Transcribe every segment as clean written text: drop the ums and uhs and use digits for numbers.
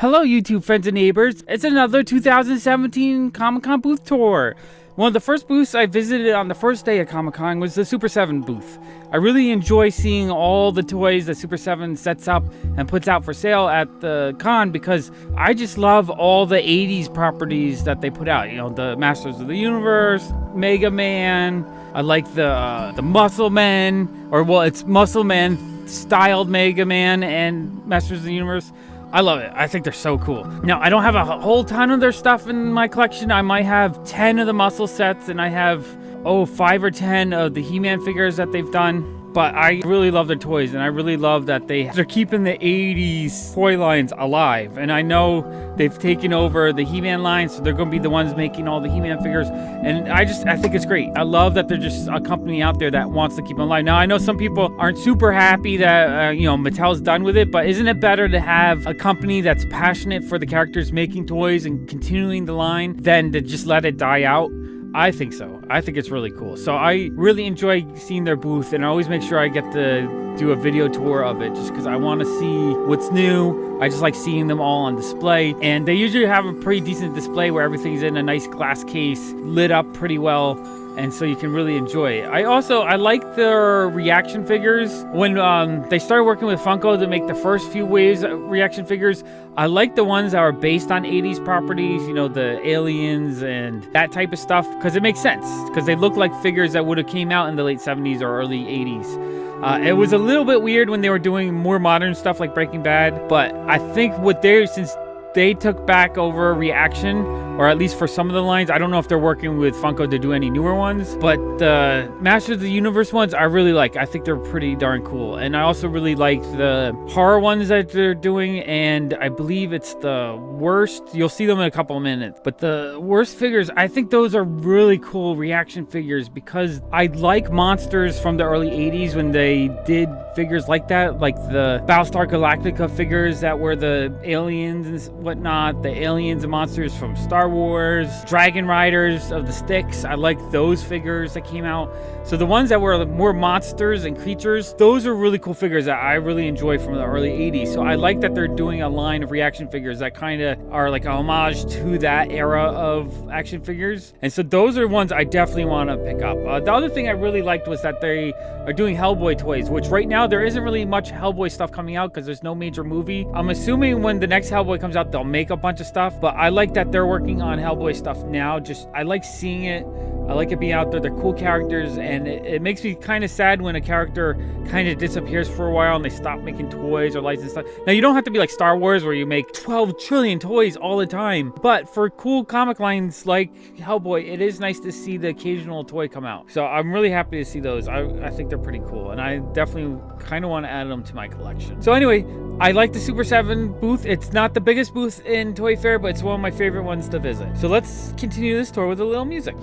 Hello YouTube friends and neighbors, it's another 2017 Comic-Con booth tour. One of the first booths I visited on the first day of Comic-Con was the Super7 booth. I really enjoy seeing all the toys that Super7 sets up and puts out for sale at the con because I just love all the 80s properties that they put out. You know, the Masters of the Universe, Mega Man, I like the Muscle Men, or well, it's Muscle Men styled Mega Man and Masters of the Universe. I love it. I think they're so cool. Now, I don't have a whole ton of their stuff in my collection. I might have 10 of the muscle sets, and I have, 5 or 10 of the He-Man figures that they've done. But I really love their toys, and I really love that they're keeping the 80s toy lines alive. And I know they've taken over the He-Man line, so they're going to be the ones making all the He-Man figures. And I think it's great. I love that they're just a company out there that wants to keep them alive. Now, I know some people aren't super happy that, Mattel's done with it, but isn't it better to have a company that's passionate for the characters making toys and continuing the line than to just let it die out? I think so. I think it's really cool. So I really enjoy seeing their booth, and I always make sure I get to do a video tour of it just because I want to see what's new. I just like seeing them all on display, and they usually have a pretty decent display where everything's in a nice glass case, lit up pretty well, and so you can really enjoy it. I like their reaction figures. When they started working with Funko to make the first few waves of reaction figures, I like the ones that are based on 80s properties, the aliens and that type of stuff, because it makes sense, because they look like figures that would have came out in the late 70s or early 80s. It was a little bit weird when they were doing more modern stuff like Breaking Bad, but I think since they took back over reaction, or at least for some of the lines. I don't know if they're working with Funko to do any newer ones, but the Masters of the Universe ones I really like. I think they're pretty darn cool. And I also really like the horror ones that they're doing, and I believe it's the worst. You'll see them in a couple of minutes. But the worst figures, I think those are really cool reaction figures because I like monsters from the early 80s when they did figures like that, like the Battlestar Galactica figures that were the aliens and whatnot, the aliens and monsters from Star Wars, Dragon Riders of the Styx. I like those figures that came out. So the ones that were more monsters and creatures, those are really cool figures that I really enjoy from the early 80s. So I like that they're doing a line of reaction figures that kind of are like a homage to that era of action figures. And so those are ones I definitely want to pick up. The other thing I really liked was that they are doing Hellboy toys, which right now there isn't really much Hellboy stuff coming out because there's no major movie. I'm assuming when the next Hellboy comes out, they'll make a bunch of stuff, but I like that they're working on Hellboy stuff now. I like seeing it. I like it being out there. They're cool characters, and it makes me kind of sad when a character kind of disappears for a while and they stop making toys or licensed stuff. Now, you don't have to be like Star Wars where you make 12 trillion toys all the time, but for cool comic lines like Hellboy, it is nice to see the occasional toy come out. So I'm really happy to see those. I think they're pretty cool, and I definitely kind of want to add them to my collection. So anyway, I like the Super7 booth. It's not the biggest booth in Toy Fair, but it's one of my favorite ones to visit. So let's continue this tour with a little music.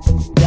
Bye.